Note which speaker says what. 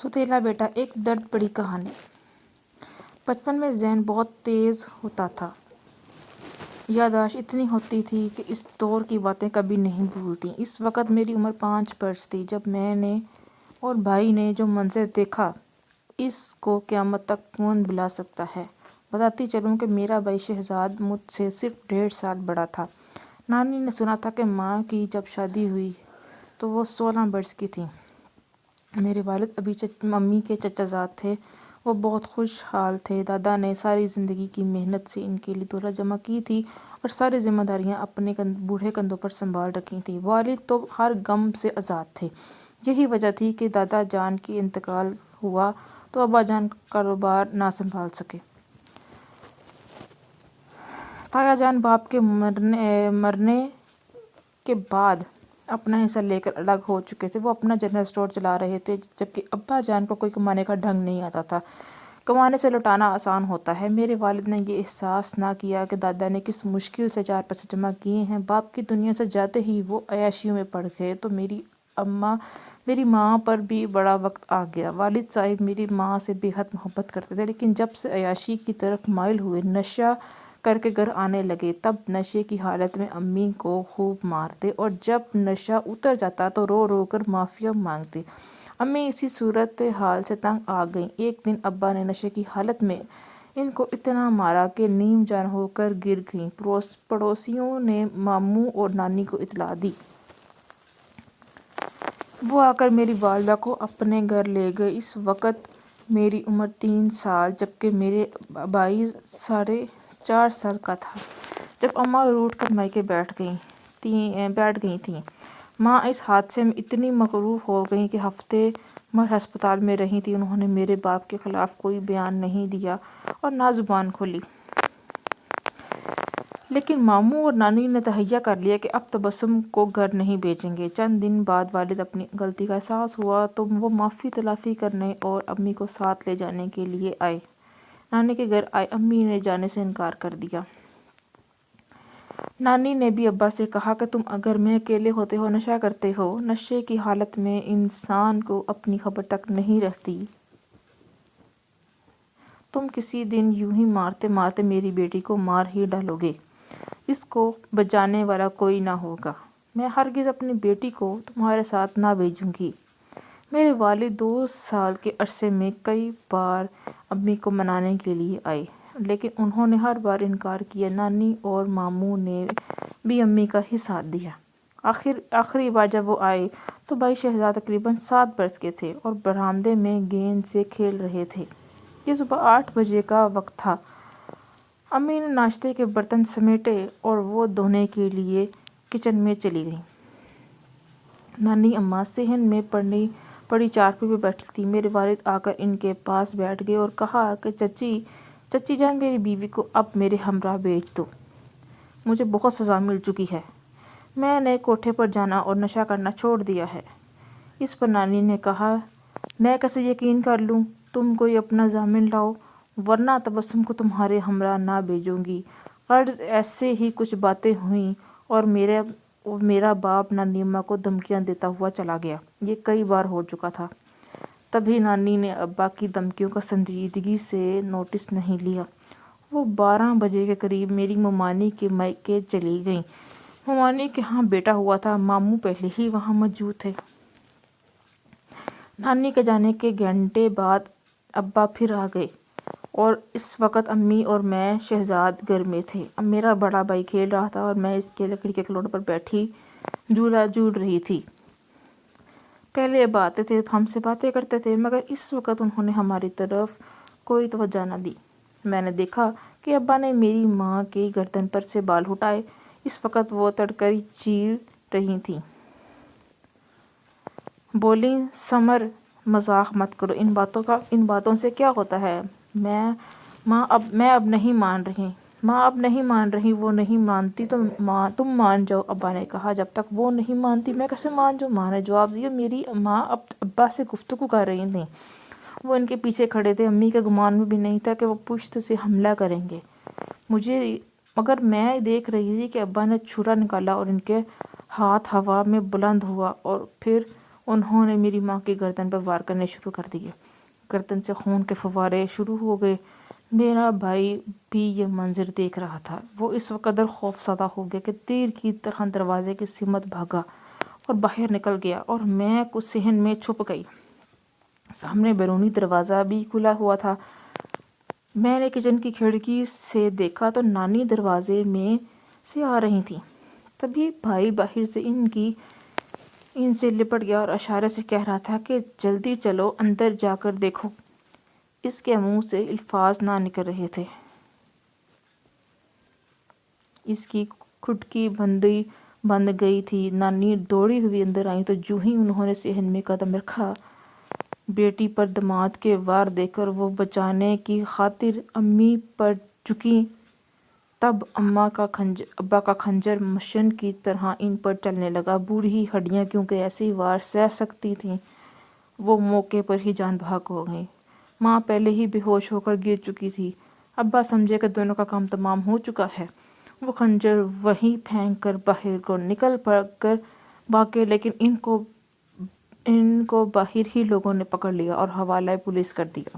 Speaker 1: ستیلا بیٹا، ایک درد بڑی کہانی۔ بچپن میں ذہن بہت تیز ہوتا تھا، یادداشت اتنی ہوتی تھی کہ اس دور کی باتیں کبھی نہیں بھولتی۔ اس وقت میری عمر 5 برس تھی جب میں نے اور بھائی نے جو منظر دیکھا، اس کو قیامت تک کون بھلا سکتا ہے۔ بتاتی چلوں کہ میرا بھائی شہزاد مجھ سے صرف 1.5 سال بڑا تھا۔ نانی نے سنا تھا کہ ماں کی جب شادی ہوئی تو وہ 16 برس کی تھیں۔ میرے والد ابھی ممی کے چچا زاد تھے، وہ بہت خوشحال تھے۔ دادا نے ساری زندگی کی محنت سے ان کے لیے دولت جمع کی تھی اور ساری ذمہ داریاں اپنے بوڑھے کندھوں پر سنبھال رکھی تھیں۔ والد تو ہر غم سے آزاد تھے۔ یہی وجہ تھی کہ دادا جان کی انتقال ہوا تو ابا جان کاروبار نہ سنبھال سکے۔ تایا جان باپ کے مرنے کے بعد اپنا حصہ لے کر الگ ہو چکے تھے۔ وہ اپنا جنرل اسٹور چلا رہے تھے، جبکہ ابا جان کو کوئی کمانے کا ڈھنگ نہیں آتا تھا۔ کمانے سے لوٹانا آسان ہوتا ہے۔ میرے والد نے یہ احساس نہ کیا کہ دادا نے کس مشکل سے 4 پیسے جمع کیے ہیں۔ باپ کی دنیا سے جاتے ہی وہ عیاشیوں میں پڑ گئے تو میری ماں پر بھی بڑا وقت آ گیا۔ والد صاحب میری ماں سے بے حد محبت کرتے تھے، لیکن جب سے عیاشی کی طرف مائل ہوئے، نشہ کر کے گھر آنے لگے، تب نشے کی حالت میں امی کو خوب مارتے اور جب نشہ اتر جاتا تو رو رو کر معافی مانگتے۔ امی اسی صورتحال سے تنگ آ گئیں۔ ایک دن ابا نے نشے کی حالت میں ان کو اتنا مارا کہ نیم جان ہو کر گر گئیں۔ پڑوسیوں نے ماموں اور نانی کو اطلاع دی۔ وہ آ کر میری والدہ کو اپنے گھر لے گئے۔ اس وقت میری عمر 3 سال جبکہ میرے بھائی 4.5 سال کا تھا۔ جب اماں روٹھ کر مائکے بیٹھ گئی تھیں۔ ماں اس حادثے میں اتنی مغروب ہو گئیں کہ ہفتے بھر ہسپتال میں رہی تھیں۔ انہوں نے میرے باپ کے خلاف کوئی بیان نہیں دیا اور نہ زبان کھولی۔ لیکن ماموں اور نانی نے تہیہ کر لیا کہ اب تبسم کو گھر نہیں بھیجیں گے۔ چند دن بعد والد اپنی غلطی کا احساس ہوا تو وہ معافی تلافی کرنے اور امی کو ساتھ لے جانے کے لیے آئے۔ نانی کے گھر آئے، امی نے جانے سے انکار کر دیا۔ نانی نے بھی ابا سے کہا کہ تم گھر میں اکیلے ہوتے ہو، نشہ کرتے ہو۔ نشے کی حالت میں انسان کو اپنی خبر تک نہیں رہتی۔ تم کسی دن یوں ہی مارتے مارتے میری بیٹی کو مار ہی ڈالو گے، اس کو بچانے والا کوئی نہ ہوگا۔ میں ہرگز اپنی بیٹی کو تمہارے ساتھ نہ بھیجوں گی۔ میرے والد 2 سال کے عرصے میں کئی بار امی کو منانے کے لیے آئے، لیکن انہوں نے ہر بار انکار کیا۔ نانی اور ماموں نے بھی امی کا ہی ساتھ دیا۔ آخری بار جب وہ آئے تو بھائی شہزاد تقریباً 7 برس کے تھے اور برآمدے میں گیند سے کھیل رہے تھے۔ یہ صبح 8 بجے کا وقت تھا۔ امی نے ناشتے کے برتن سمیٹے اور وہ دھونے کے لیے کچن میں چلی گئیں۔ نانی اماں صحن میں پڑی چارپائی پہ بیٹھی تھیں۔ میرے والد آ کر ان کے پاس بیٹھ گئے اور کہا کہ چچی جان، میری بیوی کو اب میرے ہمراہ بھیج دو، مجھے بہت سزا مل چکی ہے۔ میں نے کوٹھے پر جانا اور نشہ کرنا چھوڑ دیا ہے۔ اس پر نانی نے کہا، میں کیسے یقین کر لوں؟ تم کوئی اپنا ضامن لاؤ ورنہ تبسم کو تمہارے ہمراہ نہ بھیجوں گی۔ غرض ایسے ہی کچھ باتیں ہوئیں اور میرا باپ نانی اماں کو دھمکیاں دیتا ہوا چلا گیا۔ یہ کئی بار ہو چکا تھا۔ تبھی نانی نے ابا کی دھمکیوں کا سنجیدگی سے نوٹس نہیں لیا۔ وہ 12 بجے کے قریب میری ممانی کے مائیکے چلی گئیں۔ ممانی کے ہاں بیٹا ہوا تھا، ماموں پہلے ہی وہاں موجود تھے۔ نانی کے جانے کے گھنٹے بعد ابا پھر آ گئے اور اس وقت امی اور میں شہزاد گھر میں تھے۔ میرا بڑا بھائی کھیل رہا تھا اور میں اس کے لکڑی کے کھلونے پر بیٹھی جھولا جھول رہی تھی۔ پہلے ابا آتے تھے تو ہم سے باتیں کرتے تھے، مگر اس وقت انہوں نے ہماری طرف کوئی توجہ نہ دی۔ میں نے دیکھا کہ ابا نے میری ماں کی گردن پر سے بال اٹھائے۔ اس وقت وہ تڑکری چیر رہی تھیں۔ بولیں، سمر مذاق مت کرو، ان باتوں سے کیا ہوتا ہے؟ ماں اب نہیں مان رہی۔ وہ نہیں مانتی تو تم مان جاؤ، ابا نے کہا۔ جب تک وہ نہیں مانتی میں کیسے مان جاؤں؟ ماں نے جواب دیا۔ میری ماں ابا سے گفتگو کر رہی تھیں، وہ ان کے پیچھے کھڑے تھے۔ امی کے گمان میں بھی نہیں تھا کہ وہ پشت سے حملہ کریں گے مگر میں دیکھ رہی تھی کہ ابا نے چھرا نکالا اور ان کے ہاتھ ہوا میں بلند ہوا اور پھر انہوں نے میری ماں کی گردن پر وار کرنے شروع کر دیے۔ گردن سے خون کے فوارے شروع ہو گئے۔ میرا بھائی بھی یہ منظر دیکھ رہا تھا۔ وہ اس قدر خوف زدہ ہو گیا کہ تیر کی طرح دروازے کی سمت بھاگا اور باہر نکل گیا، اور میں کچھ صحن میں چھپ گئی۔ سامنے بیرونی دروازہ بھی کھلا ہوا تھا۔ میں نے کچن کی کھڑکی سے دیکھا تو نانی دروازے میں سے آ رہی تھی۔ تبھی بھائی باہر سے ان سے لپٹ گیا اور اشارے سے کہہ رہا تھا کہ جلدی چلو، اندر جا کر دیکھو۔ اس کے منہ سے الفاظ نہ نکل رہے تھے۔ اس کی کھڑکی بند گئی تھی۔ نانی دوڑی ہوئی اندر آئی تو جو ہی انہوں نے صحن میں قدم رکھا، بیٹی پر داماد کے وار دیکھ کر وہ بچانے کی خاطر امی پر جھکیں۔ تب ابا کا خنجر مشن کی طرح ان پر چلنے لگا۔ بوڑھی ہڈیاں کیونکہ ایسی وار سہ سکتی تھیں، وہ موقع پر ہی جان بحق ہو گئیں۔ ماں پہلے ہی بے ہوش ہو کر گر چکی تھی۔ ابا سمجھے کہ دونوں کا کام تمام ہو چکا ہے۔ وہ خنجر وہیں پھینک کر باہر کو نکل کر بھاگے، لیکن ان کو باہر ہی لوگوں نے پکڑ لیا اور حوالہ پولیس کر دیا۔